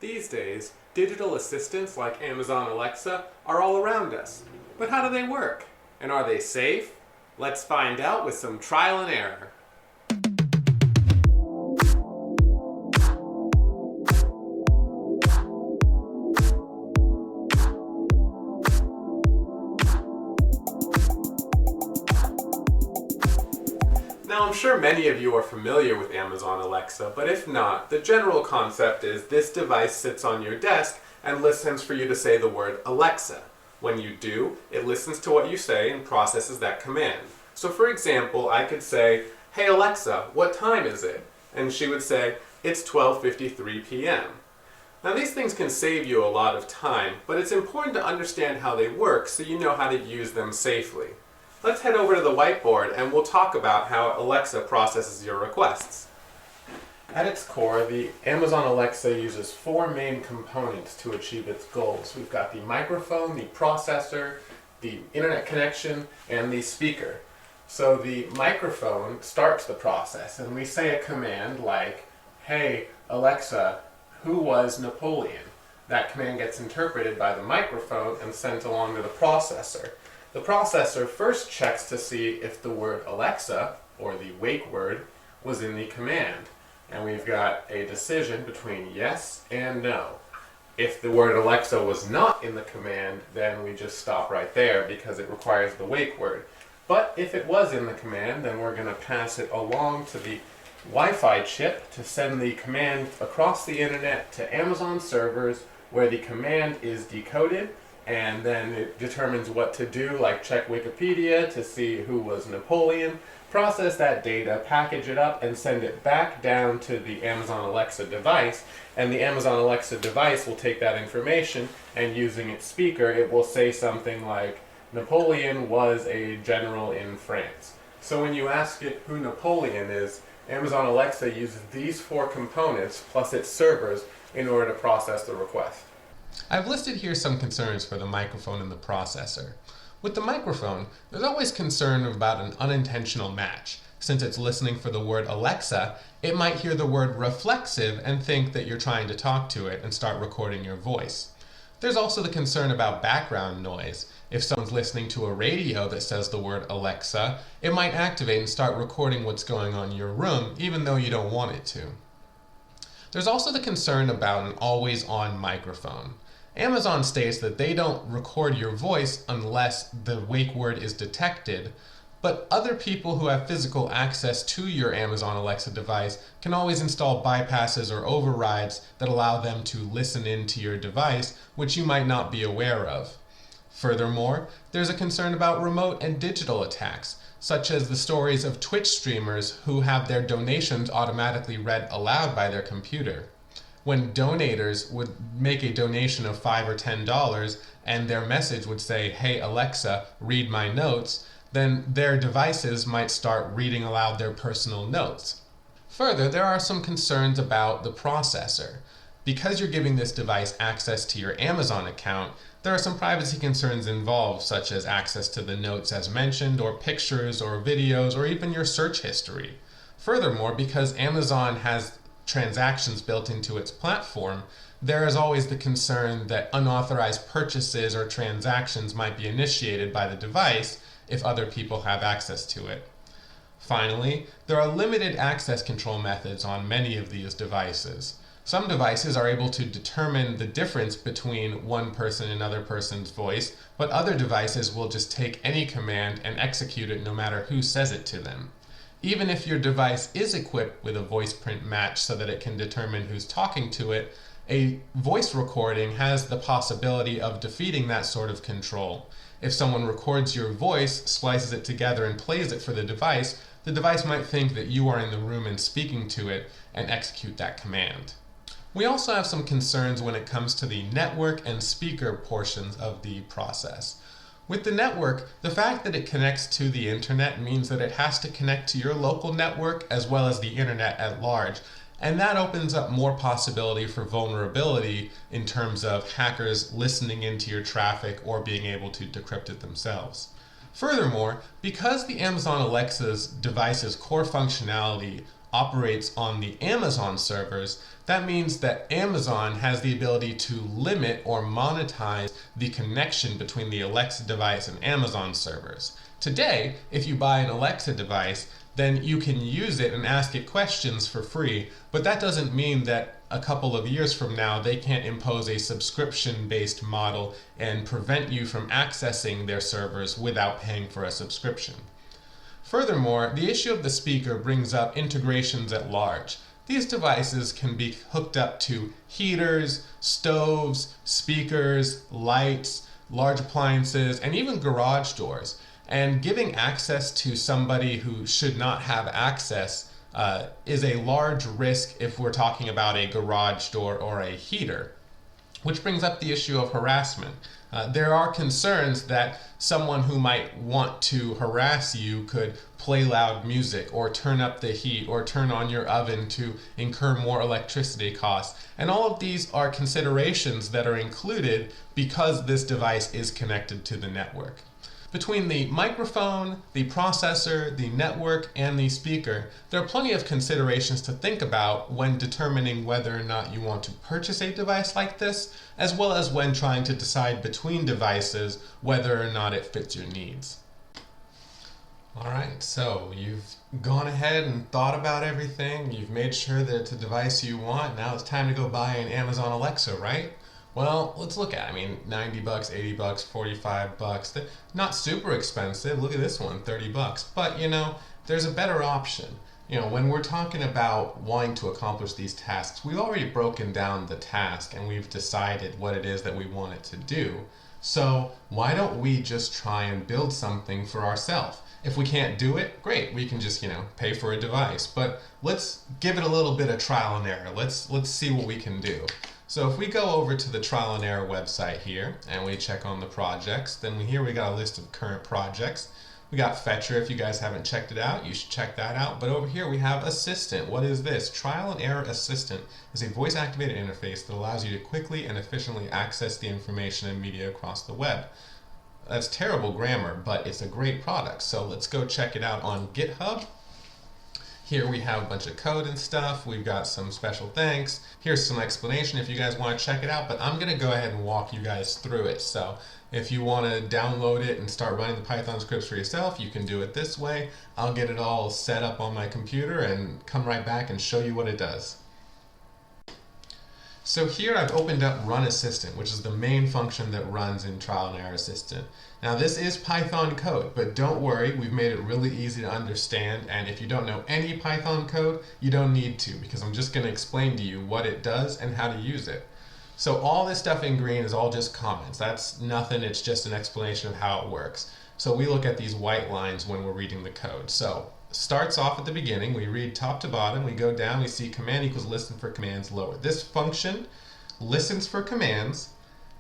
These days, digital assistants like Amazon Alexa are all around us. But how do they work? And are they safe? Let's find out with some trial and error. Now, I'm sure many of you are familiar with Amazon Alexa, but if not, the general concept is this device sits on your desk and listens for you to say the word Alexa. When you do, it listens to what you say and processes that command. So for example, I could say, "Hey Alexa, what time is it?" And she would say, "It's 12:53 p.m." Now these things can save you a lot of time, but it's important to understand how they work so you know how to use them safely. Let's head over to the whiteboard and we'll talk about how Alexa processes your requests. At its core, the Amazon Alexa uses four main components to achieve its goals. We've got the microphone, the processor, the internet connection, and the speaker. So the microphone starts the process and we say a command like, "Hey Alexa, who was Napoleon?" That command gets interpreted by the microphone and sent along to the processor. The processor first checks to see if the word Alexa, or the wake word, was in the command. And we've got a decision between yes and no. If the word Alexa was not in the command, then we just stop right there because it requires the wake word. But if it was in the command, then we're going to pass it along to the Wi-Fi chip to send the command across the internet to Amazon servers where the command is decoded, and then it determines what to do, like check Wikipedia to see who was Napoleon, process that data, package it up, and send it back down to the Amazon Alexa device, and the Amazon Alexa device will take that information, and using its speaker, it will say something like, "Napoleon was a general in France." So when you ask it who Napoleon is, Amazon Alexa uses these four components, plus its servers, in order to process the request. I've listed here some concerns for the microphone and the processor. With the microphone, there's always concern about an unintentional match. Since it's listening for the word Alexa, it might hear the word reflexive and think that you're trying to talk to it and start recording your voice. There's also the concern about background noise. If someone's listening to a radio that says the word Alexa, it might activate and start recording what's going on in your room, even though you don't want it to. There's also the concern about an always-on microphone. Amazon states that they don't record your voice unless the wake word is detected, but other people who have physical access to your Amazon Alexa device can always install bypasses or overrides that allow them to listen into your device, which you might not be aware of. Furthermore, there's a concern about remote and digital attacks, such as the stories of Twitch streamers who have their donations automatically read aloud by their computer. When donators would make a donation of $5 or $10 and their message would say, "Hey Alexa, read my notes," then their devices might start reading aloud their personal notes. Further, there are some concerns about the processor. Because you're giving this device access to your Amazon account, there are some privacy concerns involved, such as access to the notes as mentioned, or pictures, or videos, or even your search history. Furthermore, because Amazon has transactions built into its platform, there is always the concern that unauthorized purchases or transactions might be initiated by the device if other people have access to it. Finally, there are limited access control methods on many of these devices. Some devices are able to determine the difference between one person and another person's voice, but other devices will just take any command and execute it no matter who says it to them. Even if your device is equipped with a voice print match so that it can determine who's talking to it, a voice recording has the possibility of defeating that sort of control. If someone records your voice, splices it together, and plays it for the device might think that you are in the room and speaking to it and execute that command. We also have some concerns when it comes to the network and speaker portions of the process. With the network, the fact that it connects to the internet means that it has to connect to your local network as well as the internet at large, and that opens up more possibility for vulnerability in terms of hackers listening into your traffic or being able to decrypt it themselves. Furthermore, because the Amazon Alexa's device's core functionality operates on the Amazon servers, that means that Amazon has the ability to limit or monetize the connection between the Alexa device and Amazon servers. Today, if you buy an Alexa device, then you can use it and ask it questions for free, but that doesn't mean that a couple of years from now they can't impose a subscription-based model and prevent you from accessing their servers without paying for a subscription. Furthermore, the issue of the speaker brings up integrations at large. These devices can be hooked up to heaters, stoves, speakers, lights, large appliances, and even garage doors. And giving access to somebody who should not have access is a large risk if we're talking about a garage door or a heater. Which brings up the issue of harassment. There are concerns that someone who might want to harass you could play loud music or turn up the heat or turn on your oven to incur more electricity costs. And all of these are considerations that are included because this device is connected to the network. Between the microphone, the processor, the network, and the speaker, there are plenty of considerations to think about when determining whether or not you want to purchase a device like this, as well as when trying to decide between devices whether or not it fits your needs. Alright, so you've gone ahead and thought about everything, you've made sure that it's a device you want, now it's time to go buy an Amazon Alexa, right? Well, let's look at it. I mean, 90 bucks, 80 bucks, 45 bucks. Not super expensive. Look at this one, 30 bucks. But, there's a better option. When we're talking about wanting to accomplish these tasks, we've already broken down the task and we've decided what it is that we want it to do. So why don't we just try and build something for ourselves? If we can't do it, great. We can just, pay for a device. But let's give it a little bit of trial and error. Let's see what we can do. So if we go over to the trial and error website here and we check on the projects, then here we got a list of current projects. We got Fetcher. If you guys haven't checked it out, you should check that out. But over here we have Assistant. What is this? Trial and Error Assistant is a voice-activated interface that allows you to quickly and efficiently access the information and media across the web. That's terrible grammar, but it's a great product. So let's go check it out on GitHub. Here we have a bunch of code and stuff. We've got some special thanks. Here's some explanation if you guys want to check it out, but I'm going to go ahead and walk you guys through it. So if you want to download it and start running the Python scripts for yourself, you can do it this way. I'll get it all set up on my computer and come right back and show you what it does. So here I've opened up Run Assistant, which is the main function that runs in Trial and Error Assistant. Now this is Python code, but don't worry, we've made it really easy to understand, and if you don't know any Python code, you don't need to, because I'm just going to explain to you what it does and how to use it. So all this stuff in green is all just comments. That's nothing, it's just an explanation of how it works. So we look at these white lines when we're reading the code. So starts off at the beginning, we read top to bottom, we go down, we see command equals listen for commands lower. This function listens for commands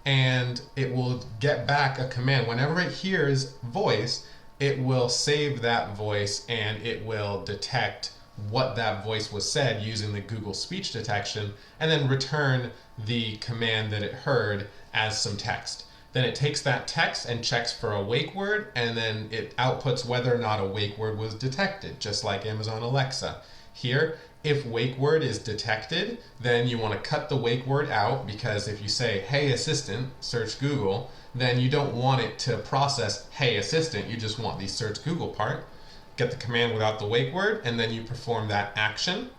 and it will get back a command. Whenever it hears voice, it will save that voice and it will detect what that voice was said using the Google speech detection and then return the command that it heard as some text. Then it takes that text and checks for a wake word, and then it outputs whether or not a wake word was detected, just like Amazon Alexa. Here, if wake word is detected, then you want to cut the wake word out, because if you say, hey assistant, search Google, then you don't want it to process, hey assistant, you just want the search Google part. Get the command without the wake word, and then you perform that action.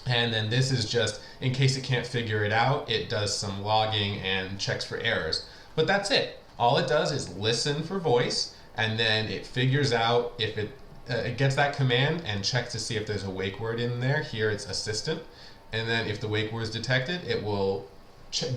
And then this is just, in case it can't figure it out, it does some logging and checks for errors. But that's it. All it does is listen for voice, and then it figures out if it gets that command and checks to see if there's a wake word in there. Here it's assistant. And then if the wake word is detected, it will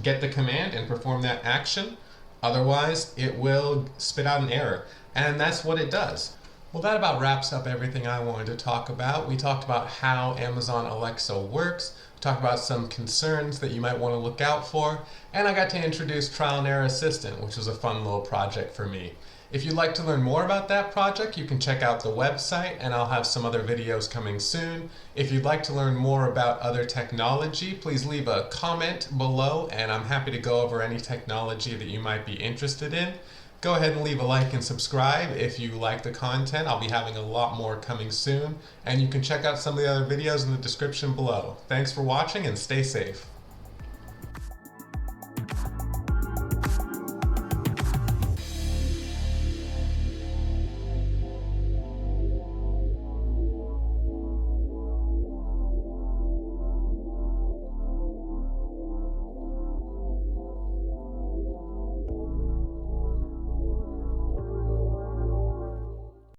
get the command and perform that action. Otherwise, it will spit out an error. And that's what it does. Well, that about wraps up everything I wanted to talk about. We talked about how Amazon Alexa works. We talked about some concerns that you might want to look out for. And I got to introduce Trial and Error Assistant, which was a fun little project for me. If you'd like to learn more about that project, you can check out the website, and I'll have some other videos coming soon. If you'd like to learn more about other technology, please leave a comment below, and I'm happy to go over any technology that you might be interested in. Go ahead and leave a like and subscribe if you like the content. I'll be having a lot more coming soon, and you can check out some of the other videos in the description below. Thanks for watching and stay safe.